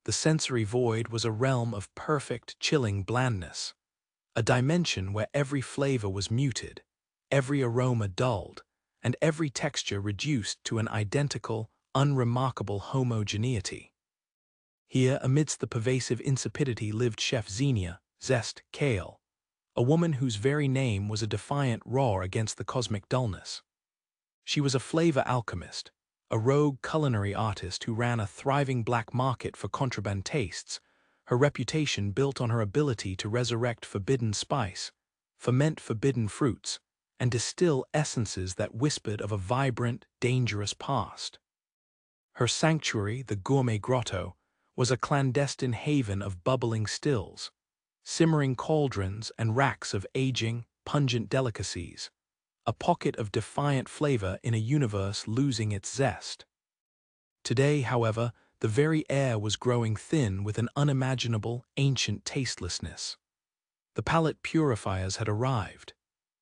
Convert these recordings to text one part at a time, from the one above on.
The sensory void was a realm of perfect, chilling blandness, a dimension where every flavor was muted, every aroma dulled, and every texture reduced to an identical, unremarkable homogeneity. Here, amidst the pervasive insipidity, lived Chef Xenia, Zest Kale, a woman whose very name was a defiant roar against the cosmic dullness. She was a flavor alchemist, a rogue culinary artist who ran a thriving black market for contraband tastes, her reputation built on her ability to resurrect forbidden spice, ferment forbidden fruits, and distill essences that whispered of a vibrant, dangerous past. Her sanctuary, the Gourmet Grotto, was a clandestine haven of bubbling stills, simmering cauldrons and racks of aging, pungent delicacies, a pocket of defiant flavor in a universe losing its zest. Today, however, the very air was growing thin with an unimaginable, ancient tastelessness. The palate purifiers had arrived.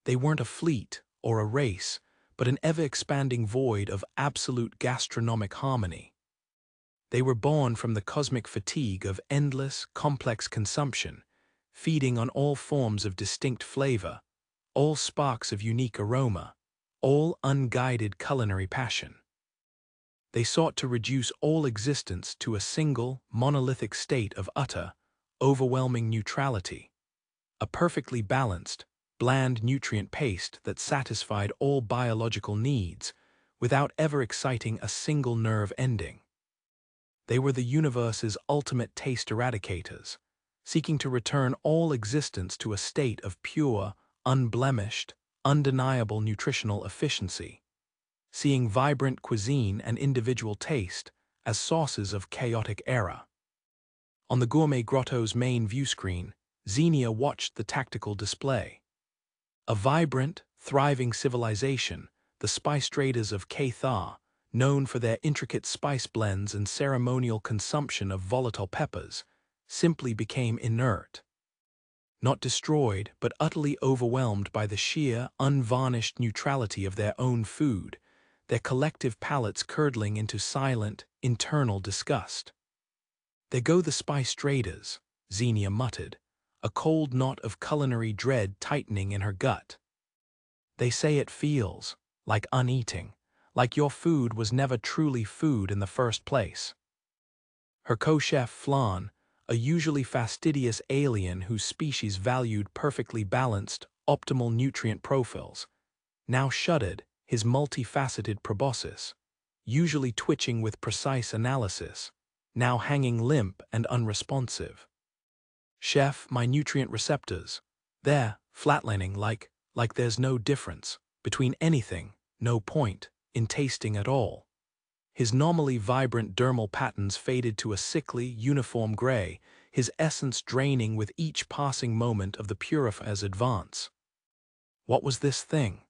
They weren't a fleet or a race, but an ever-expanding void of absolute gastronomic harmony. They were born from the cosmic fatigue of endless, complex consumption, feeding on all forms of distinct flavor, all sparks of unique aroma, all unguided culinary passion. They sought to reduce all existence to a single, monolithic state of utter, overwhelming neutrality, a perfectly balanced, bland nutrient paste that satisfied all biological needs without ever exciting a single nerve ending. They were the universe's ultimate taste eradicators, seeking to return all existence to a state of pure, unblemished, undeniable nutritional efficiency, seeing vibrant cuisine and individual taste as sources of chaotic error. On the Gourmet Grotto's main viewscreen, Xenia watched the tactical display. A vibrant, thriving civilization, the spice traders of Cathar, known for their intricate spice blends and ceremonial consumption of volatile peppers, simply became inert. Not destroyed, but utterly overwhelmed by the sheer, unvarnished neutrality of their own food, their collective palates curdling into silent, internal disgust. "There go the spice traders," Xenia muttered, a cold knot of culinary dread tightening in her gut. "They say it feels like uneating, like your food was never truly food in the first place." Her co-chef Flan, a usually fastidious alien whose species valued perfectly balanced, optimal nutrient profiles, now shuddered, his multifaceted proboscis, usually twitching with precise analysis, now hanging limp and unresponsive. "Chef, my nutrient receptors, they're flatlining like there's no difference between anything, no point, in tasting at all." His normally vibrant dermal patterns faded to a sickly, uniform gray, his essence draining with each passing moment of the purifier's advance. What was this thing?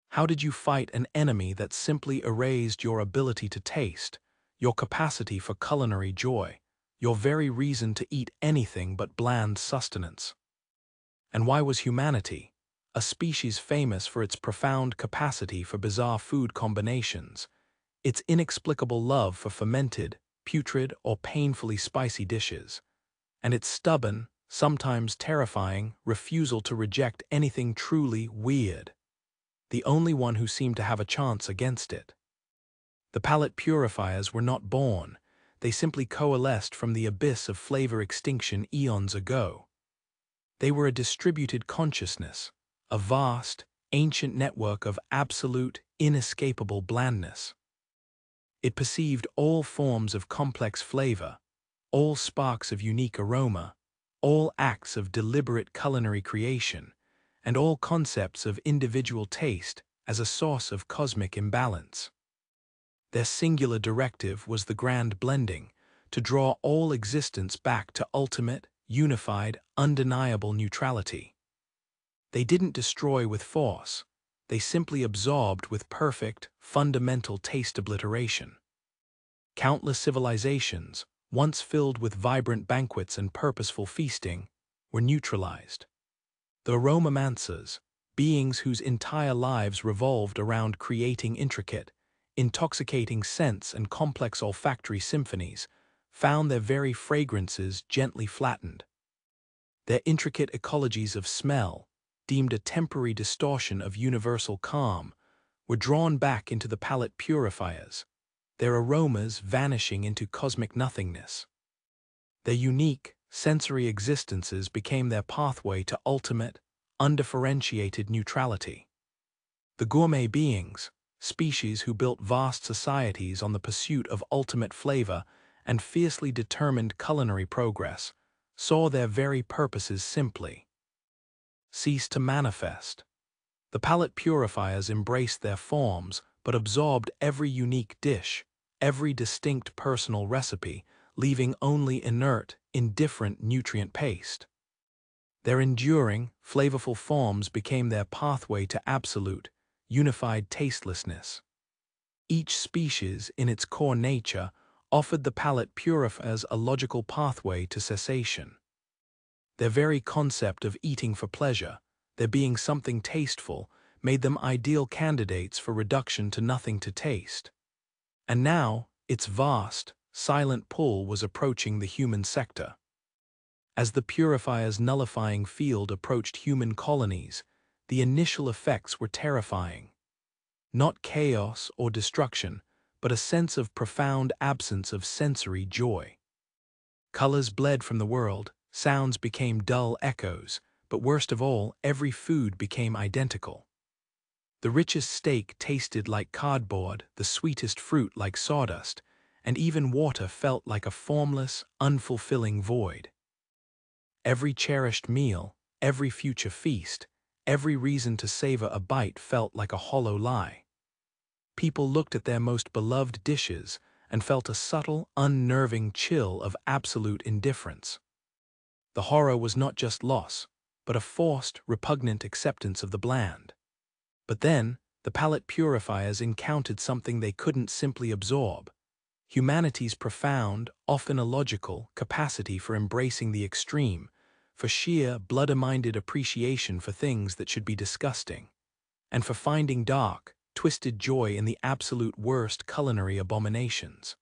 How did you fight an enemy that simply erased your ability to taste, your capacity for culinary joy, your very reason to eat anything but bland sustenance? And why was humanity, a species famous for its profound capacity for bizarre food combinations, its inexplicable love for fermented, putrid, or painfully spicy dishes, and its stubborn, sometimes terrifying, refusal to reject anything truly weird, the only one who seemed to have a chance against it? The palate purifiers were not born, they simply coalesced from the abyss of flavor extinction eons ago. They were a distributed consciousness, a vast, ancient network of absolute, inescapable blandness. It perceived all forms of complex flavor, all sparks of unique aroma, all acts of deliberate culinary creation, and all concepts of individual taste as a source of cosmic imbalance. Their singular directive was the grand blending, to draw all existence back to ultimate, unified, undeniable neutrality. They didn't destroy with force, they simply absorbed with perfect, fundamental taste obliteration. Countless civilizations, once filled with vibrant banquets and purposeful feasting, were neutralized. The aromancers, beings whose entire lives revolved around creating intricate, intoxicating scents and complex olfactory symphonies, found their very fragrances gently flattened. Their intricate ecologies of smell, deemed a temporary distortion of universal calm, were drawn back into the palate purifiers, their aromas vanishing into cosmic nothingness. Their unique, sensory existences became their pathway to ultimate, undifferentiated neutrality. The gourmet beings, species who built vast societies on the pursuit of ultimate flavor and fiercely determined culinary progress, saw their very purposes simply cease to manifest. The palate purifiers embraced their forms but absorbed every unique dish, every distinct personal recipe, leaving only inert, indifferent nutrient paste. Their enduring, flavorful forms became their pathway to absolute, unified tastelessness. Each species, in its core nature, offered the palate purifiers a logical pathway to cessation. Their very concept of eating for pleasure, there being something tasteful, made them ideal candidates for reduction to nothing to taste. And now, its vast, silent pull was approaching the human sector. As the purifier's nullifying field approached human colonies, the initial effects were terrifying. Not chaos or destruction, but a sense of profound absence of sensory joy. Colors bled from the world, sounds became dull echoes, but worst of all, every food became identical. The richest steak tasted like cardboard, the sweetest fruit like sawdust, and even water felt like a formless, unfulfilling void. Every cherished meal, every future feast, every reason to savor a bite felt like a hollow lie. People looked at their most beloved dishes and felt a subtle, unnerving chill of absolute indifference. The horror was not just loss, but a forced, repugnant acceptance of the bland. But then, the palate purifiers encountered something they couldn't simply absorb: humanity's profound, often illogical, capacity for embracing the extreme, for sheer, blood-minded appreciation for things that should be disgusting, and for finding dark, twisted joy in the absolute worst culinary abominations.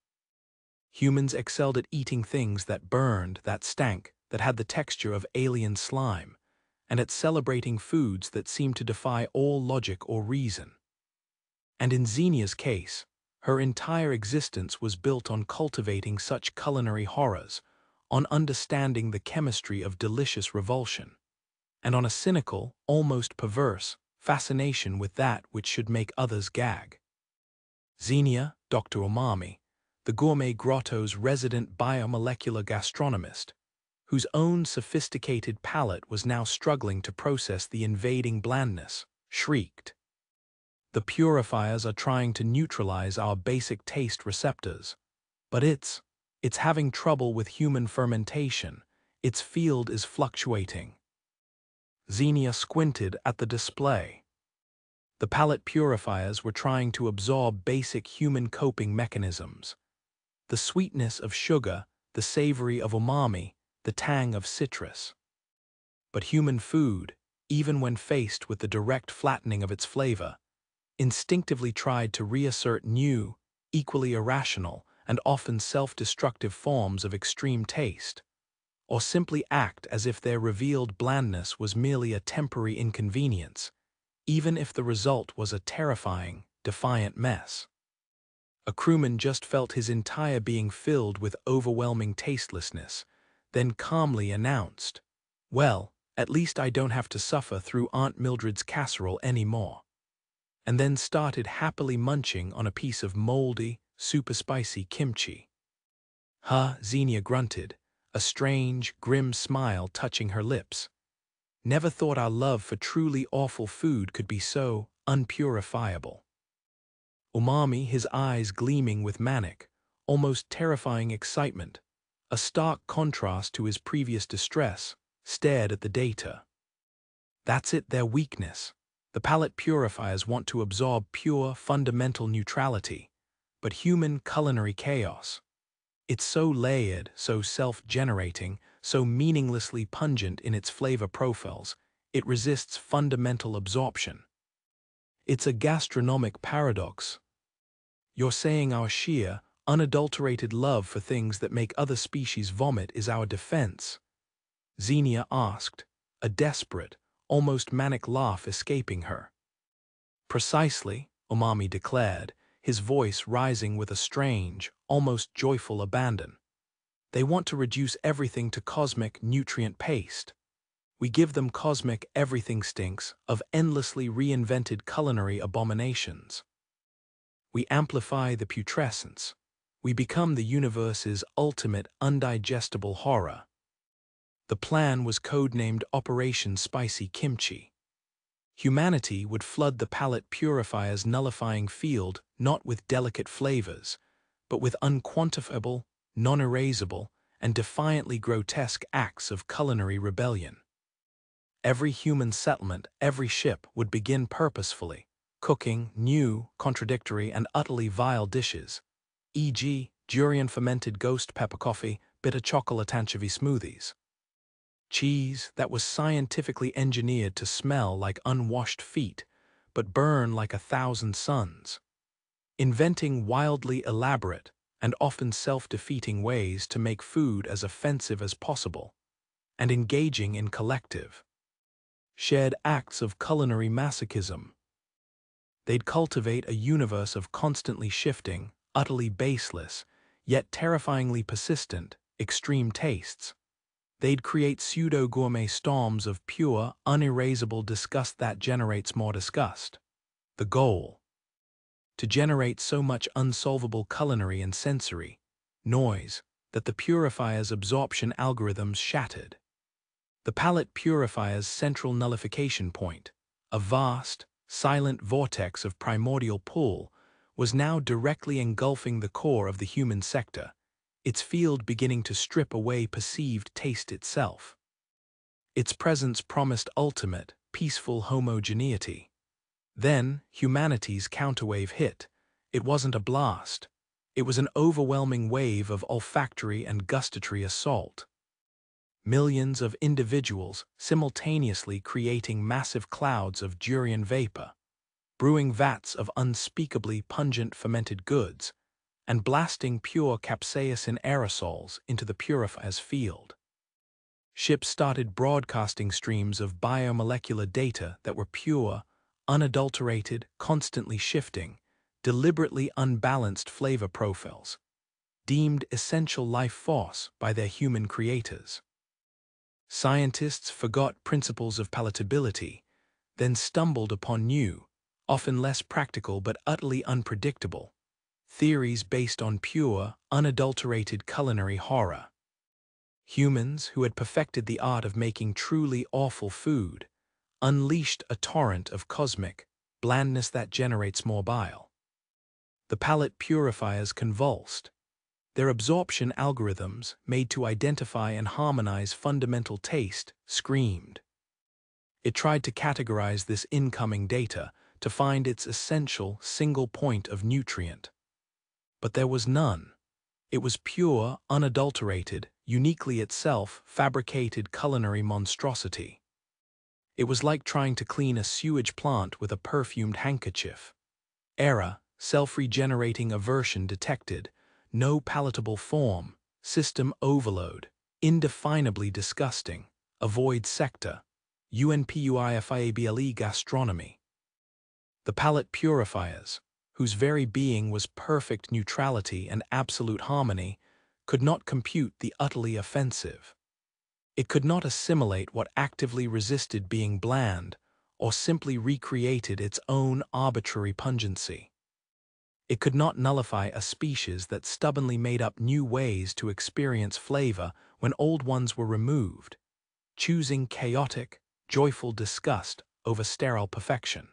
Humans excelled at eating things that burned, that stank, that had the texture of alien slime, and at celebrating foods that seemed to defy all logic or reason. And in Xenia's case, her entire existence was built on cultivating such culinary horrors, on understanding the chemistry of delicious revulsion, and on a cynical, almost perverse, fascination with that which should make others gag. Xenia, Dr. Umami, the gourmet grotto's resident biomolecular gastronomist, whose own sophisticated palate was now struggling to process the invading blandness, shrieked. The purifiers are trying to neutralize our basic taste receptors, but it's having trouble with human fermentation. Its field is fluctuating. Xenia squinted at the display. The palate purifiers were trying to absorb basic human coping mechanisms: the sweetness of sugar, the savory of umami, the tang of citrus. But human food, even when faced with the direct flattening of its flavor, instinctively tried to reassert new, equally irrational, and often self-destructive forms of extreme taste, or simply act as if their revealed blandness was merely a temporary inconvenience, even if the result was a terrifying, defiant mess. A crewman just felt his entire being filled with overwhelming tastelessness, then calmly announced, "Well, at least I don't have to suffer through Aunt Mildred's casserole anymore," and then started happily munching on a piece of moldy, super spicy kimchi. "Huh," Xenia grunted, a strange, grim smile touching her lips. "Never thought our love for truly awful food could be so unpurifiable." Umami, his eyes gleaming with manic, almost terrifying excitement, a stark contrast to his previous distress, stared at the data. That's it, their weakness. The palate purifiers want to absorb pure, fundamental neutrality, but human culinary chaos. It's so layered, so self-generating, so meaninglessly pungent in its flavor profiles, it resists fundamental absorption. It's a gastronomic paradox. You're saying our sheer, unadulterated love for things that make other species vomit is our defense?" Xenia asked, a desperate, almost manic laugh escaping her. "Precisely," Umami declared, his voice rising with a strange, almost joyful abandon. "They want to reduce everything to cosmic nutrient paste. We give them cosmic everything stinks of endlessly reinvented culinary abominations. We amplify the putrescence. We become the universe's ultimate undigestible horror." The plan was codenamed Operation Spicy Kimchi. Humanity would flood the palate purifier's nullifying field not with delicate flavors, but with unquantifiable, non-erasable, and defiantly grotesque acts of culinary rebellion. Every human settlement, every ship would begin purposefully, cooking new, contradictory, and utterly vile dishes, e.g., durian-fermented ghost pepper coffee, bitter chocolate anchovy smoothies. Cheese that was scientifically engineered to smell like unwashed feet, but burn like 1,000 suns. Inventing wildly elaborate and often self-defeating ways to make food as offensive as possible, and engaging in collective, shared acts of culinary masochism. They'd cultivate a universe of constantly shifting, utterly baseless, yet terrifyingly persistent, extreme tastes. They'd create pseudo-gourmet storms of pure, unerasable disgust that generates more disgust. The goal: to generate so much unsolvable culinary and sensory noise that the purifier's absorption algorithms shattered. The palate purifier's central nullification point, a vast, silent vortex of primordial pull, was now directly engulfing the core of the human sector, its field beginning to strip away perceived taste itself. Its presence promised ultimate, peaceful homogeneity. Then, humanity's counterwave hit. It wasn't a blast. It was an overwhelming wave of olfactory and gustatory assault. Millions of individuals simultaneously creating massive clouds of durian vapor, brewing vats of unspeakably pungent fermented goods, and blasting pure capsaicin aerosols into the purifier's field. Ships started broadcasting streams of biomolecular data that were pure, unadulterated, constantly shifting, deliberately unbalanced flavor profiles, deemed essential life force by their human creators. Scientists forgot principles of palatability, then stumbled upon new, often less practical but utterly unpredictable, theories based on pure, unadulterated culinary horror. Humans who had perfected the art of making truly awful food unleashed a torrent of cosmic blandness that generates more bile. The palate purifiers convulsed. Their absorption algorithms, made to identify and harmonize fundamental taste, screamed. It tried to categorize this incoming data to find its essential single point of nutrient. But there was none. It was pure, unadulterated, uniquely itself fabricated culinary monstrosity. It was like trying to clean a sewage plant with a perfumed handkerchief. Error, self-regenerating aversion detected, no palatable form, system overload, indefinably disgusting, avoid sector, UNPUIFIABLE gastronomy. The palate purifiers, whose very being was perfect neutrality and absolute harmony, could not compute the utterly offensive. It could not assimilate what actively resisted being bland or simply recreated its own arbitrary pungency. It could not nullify a species that stubbornly made up new ways to experience flavor when old ones were removed, choosing chaotic, joyful disgust over sterile perfection.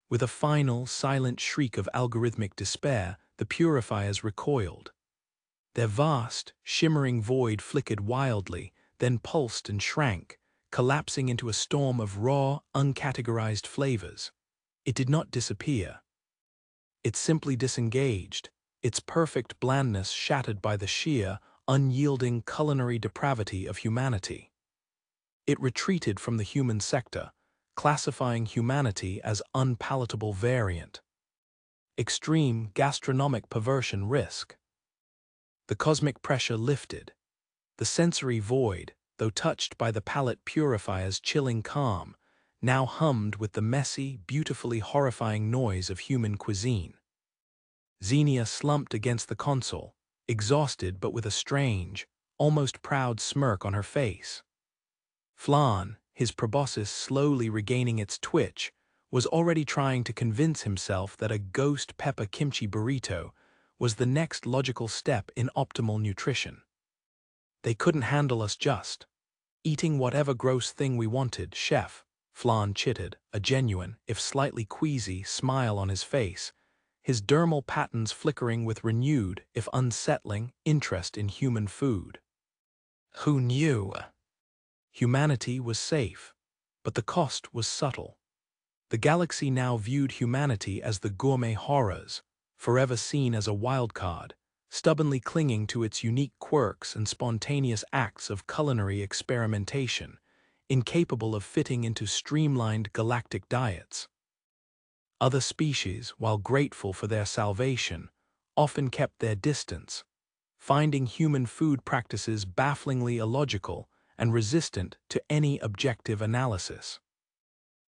With a final, silent shriek of algorithmic despair, the purifiers recoiled. Their vast, shimmering void flickered wildly, then pulsed and shrank, collapsing into a storm of raw, uncategorized flavors. It did not disappear. It simply disengaged, its perfect blandness shattered by the sheer, unyielding culinary depravity of humanity. It retreated from the human sector, classifying humanity as unpalatable variant. extreme gastronomic perversion risk. The cosmic pressure lifted. The sensory void, though touched by the palate purifier's chilling calm, now hummed with the messy, beautifully horrifying noise of human cuisine. Xenia slumped against the console, exhausted but with a strange, almost proud smirk on her face. Flan, his proboscis slowly regaining its twitch, was already trying to convince himself that a ghost pepper kimchi burrito was the next logical step in optimal nutrition. They couldn't handle us just eating whatever gross thing we wanted, chef, Flan chitted, a genuine, if slightly queasy, smile on his face, his dermal patterns flickering with renewed, if unsettling, interest in human food. Who knew? Humanity was safe, but the cost was subtle. The galaxy now viewed humanity as the gourmet horrors, forever seen as a wildcard, stubbornly clinging to its unique quirks and spontaneous acts of culinary experimentation, incapable of fitting into streamlined galactic diets. Other species, while grateful for their salvation, often kept their distance, finding human food practices bafflingly illogical and resistant to any objective analysis.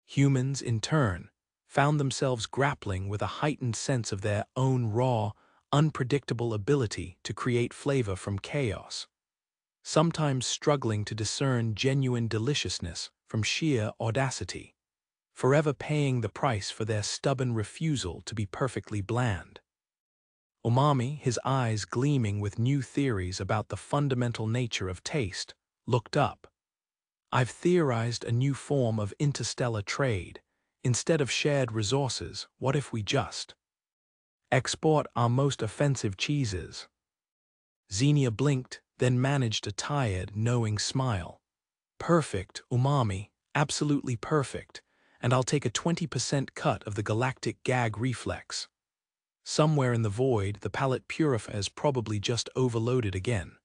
Humans, in turn, found themselves grappling with a heightened sense of their own raw, unpredictable ability to create flavor from chaos, sometimes struggling to discern genuine deliciousness from sheer audacity, forever paying the price for their stubborn refusal to be perfectly bland. Umami, his eyes gleaming with new theories about the fundamental nature of taste, looked up. I've theorized a new form of interstellar trade. Instead of shared resources, what if we just export our most offensive cheeses? Xenia blinked, then managed a tired, knowing smile. Perfect, Umami, absolutely perfect, and I'll take a 20% cut of the galactic gag reflex. Somewhere in the void, the palate purifier is probably just overloaded again.